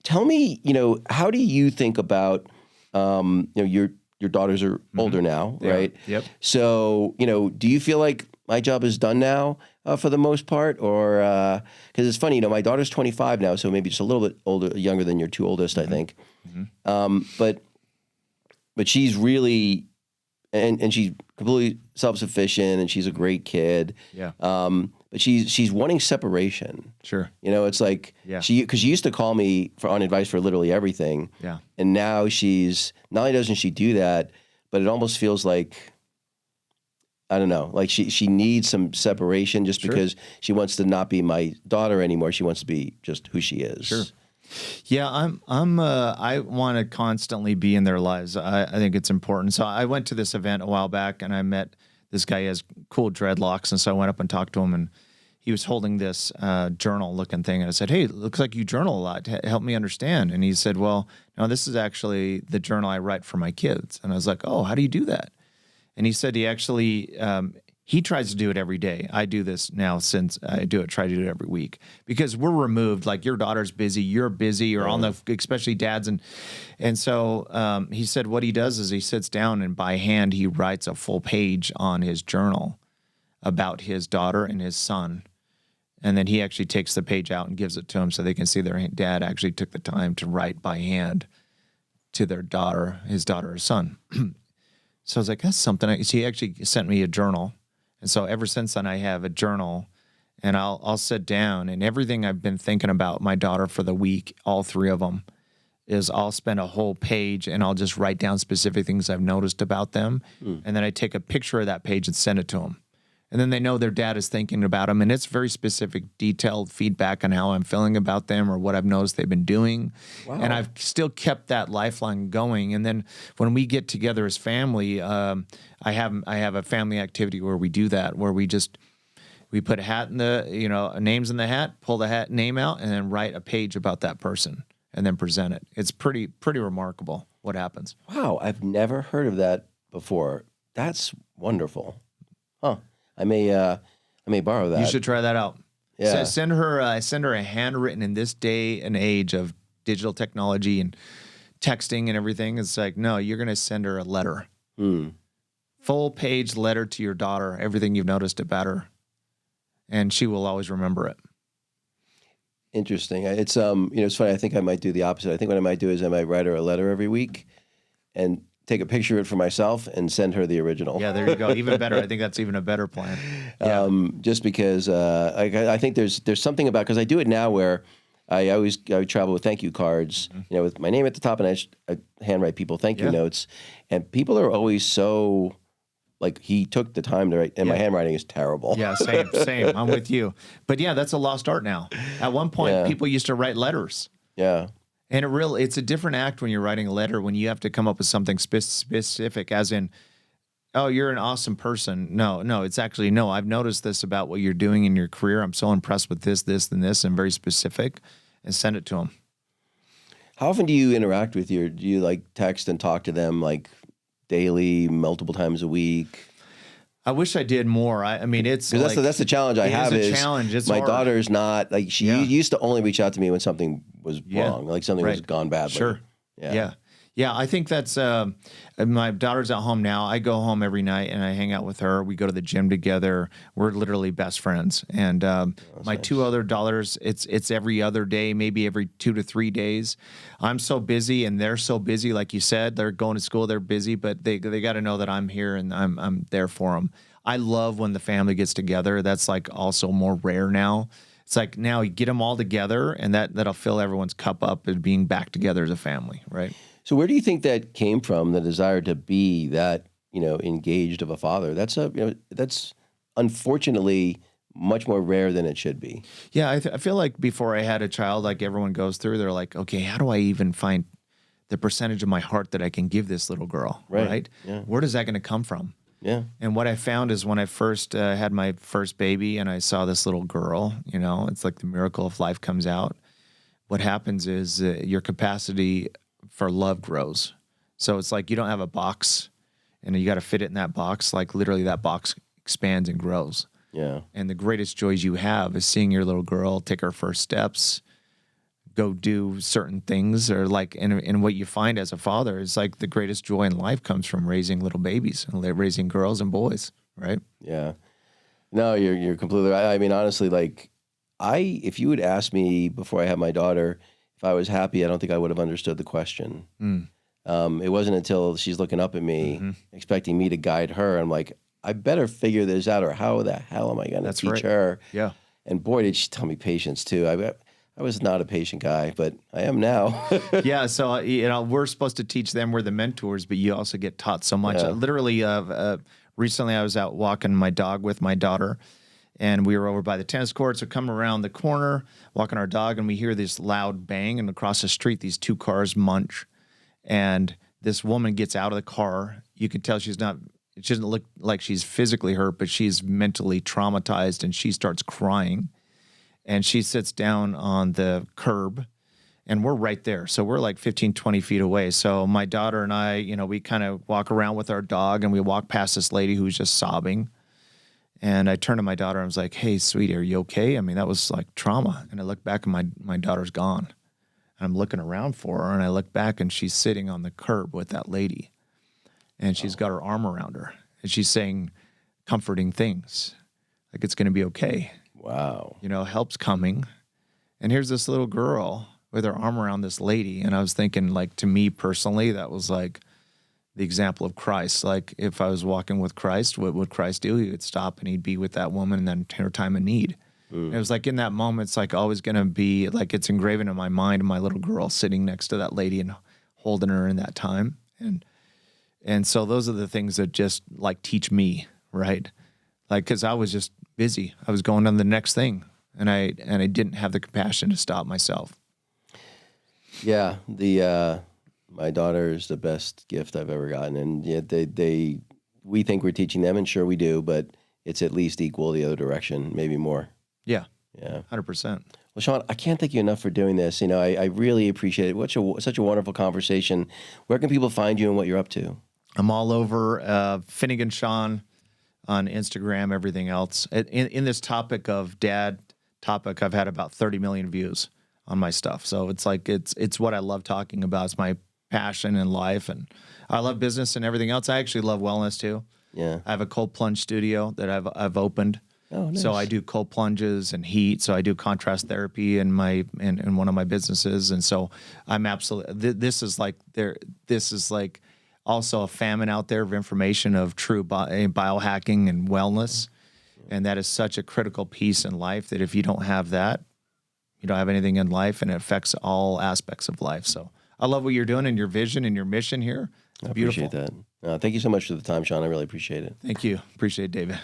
tell me, how do you think about, your daughters are older now, right? Yep. So, do you feel like my job is done now for the most part? Or, because it's funny, my daughter's 25 now, so maybe just a little bit younger than your two oldest, I think. But she's really and she's completely self-sufficient, and she's a great kid. Yeah. But she's wanting separation. Sure. You know, it's like Yeah. because she used to call me on advice for literally everything. Yeah. And now she's not only doesn't she do that, but it almost feels like, I don't know, like she needs some separation just Sure. because she wants to not be my daughter anymore. She wants to be just who she is. Sure. Yeah, I want to constantly be in their lives. I think it's important. So I went to this event a while back, and I met this guy. He has cool dreadlocks, and so I went up and talked to him, and he was holding this journal-looking thing, and I said, "Hey, it looks like you journal a lot. Help me understand." And he said, "Well, no, this is actually the journal I write for my kids." And I was like, "Oh, how do you do that?" And he said he actually he tries to do it every day. I do this now since I try to do it every week because we're removed. Like your daughter's busy, you're busy, you're on the, especially dads. And so he said what he does is he sits down and by hand, he writes a full page on his journal about his daughter and his son. And then he actually takes the page out and gives it to them so they can see their dad actually took the time to write by hand to their daughter, his daughter or son. So I was like, that's something. So he actually sent me a journal. And so ever since then, I have a journal, and I'll sit down, and everything I've been thinking about my daughter for the week, all three of them, is I'll spend a whole page, and I'll just write down specific things I've noticed about them, and then I take a picture of that page and send it to them. And then they know their dad is thinking about them, and it's very specific, detailed feedback on how I'm feeling about them or what I've noticed they've been doing. Wow. And I've still kept that lifeline going. And then when we get together as family, I have a family activity where we do that, where we put a hat in the, names in the hat, pull the name out, and then write a page about that person and then present it. It's pretty remarkable what happens. Wow, I've never heard of that before. That's wonderful. Huh. I may borrow that. You should try that out. Yeah. So send her a handwritten in this day and age of digital technology and texting and everything. It's like, no, you're going to send her a letter. Full page letter to your daughter, everything you've noticed about her. And she will always remember it. Interesting. It's it's funny. I think I might do the opposite. I think what I might do is I might write her a letter every week and take a picture of it for myself and send her the original. Yeah, there you go. Even better. I think that's even a better plan. Yeah. Just because I think there's something about, because I do it now where I travel with thank you cards, with my name at the top, and I handwrite people thank you notes, and people are always so like, he took the time to write, and my handwriting is terrible. Yeah, same. I'm with you. But yeah, that's a lost art now. At one point, people used to write letters. Yeah. And it's a different act when you're writing a letter, when you have to come up with something specific, as in, oh, you're an awesome person. No, it's actually, no, I've noticed this about what you're doing in your career. I'm so impressed with this, and this, and very specific, and send it to them. How often do you interact with do you like text and talk to them like daily, multiple times a week? I wish I did more. I mean, it's like, that's the challenge I have. Is a challenge. It's my hard. daughter's not like she used to only reach out to me when something was wrong, like something was gone badly. Sure. Yeah. I think that's my daughter's at home now. I go home every night and I hang out with her. We go to the gym together. We're literally best friends. And my two other daughters, it's every other day, maybe every 2 to 3 days. I'm so busy and they're so busy. Like you said, they're going to school, they're busy, but they got to know that I'm here and I'm there for them. I love when the family gets together. That's like also more rare now. It's like now you get them all together and that'll fill everyone's cup up as being back together as a family, right? So where do you think that came from, the desire to be that, engaged of a father? That's unfortunately much more rare than it should be. Yeah, I feel like before I had a child, like everyone goes through, they're like, okay, how do I even find the percentage of my heart that I can give this little girl, right? Yeah. Where is that going to come from? Yeah. And what I found is when I first had my first baby and I saw this little girl, it's like the miracle of life comes out. What happens is your capacity for love grows. So it's like you don't have a box and you got to fit it in that box. Like literally that box expands and grows. Yeah. And the greatest joys you have is seeing your little girl take her first steps, go do certain things, or like, and what you find as a father is like the greatest joy in life comes from raising little babies and raising girls and boys, right? Yeah. No, you're completely right. I mean, honestly, like if you would ask me before I had my daughter, if I was happy, I don't think I would have understood the question. It wasn't until she's looking up at me, expecting me to guide her. I'm like, I better figure this out, or how the hell am I going to teach her? Yeah. And boy, did she tell me patience too. I was not a patient guy, but I am now. Yeah. So, we're supposed to teach them. We're the mentors, but you also get taught so much. Yeah. Literally, recently I was out walking my dog with my daughter, and we were over by the tennis courts. So coming around the corner, walking our dog, and we hear this loud bang, and across the street, these two cars munch. And this woman gets out of the car. You can tell she doesn't look like she's physically hurt, but she's mentally traumatized, and she starts crying. And she sits down on the curb, and we're right there. So we're like 15, 20 feet away. So my daughter and I, we kind of walk around with our dog, and we walk past this lady who's just sobbing. And I turned to my daughter and I was like, "Hey, sweetie, are you okay?" I mean, that was like trauma. And I look back and my daughter's gone. And I'm looking around for her, and I look back and she's sitting on the curb with that lady. And she's got her arm around her, and she's saying comforting things, like it's going to be okay. Wow. Help's coming. And here's this little girl with her arm around this lady. And I was thinking, like, to me personally, that was like the example of Christ. Like, if I was walking with Christ, what would Christ do? He would stop and he'd be with that woman and then her time of need. It was like in that moment, it's like always going to be like it's engraven in my mind, my little girl sitting next to that lady and holding her in that time. And so those are the things that just like teach me, right? Like, because I was just busy. I was going on the next thing, and I didn't have the compassion to stop myself. Yeah, my daughter is the best gift I've ever gotten, and yet we think we're teaching them, and sure we do, but it's at least equal the other direction, maybe more. Yeah, yeah, 100%. Well, Shawn, I can't thank you enough for doing this. I really appreciate it. Such a wonderful conversation. Where can people find you and what you're up to? I'm all over Finnegan Shawn on Instagram, everything else. In this topic of dad topic, I've had about 30 million views on my stuff. So it's like it's what I love talking about. It's my passion in life, and I love business and everything else. I actually love wellness too. Yeah, I have a cold plunge studio that I've opened. Oh, nice. So I do cold plunges and heat. So I do contrast therapy in one of my businesses, and so I'm absolutely. This is like also a famine out there of information of true biohacking and wellness, and that is such a critical piece in life that if you don't have that, you don't have anything in life, and it affects all aspects of life. So I love what you're doing and your vision and your mission here. It's I beautiful. appreciate that. Thank you so much for the time, Shawn. I really appreciate it. Thank you. Appreciate it, David.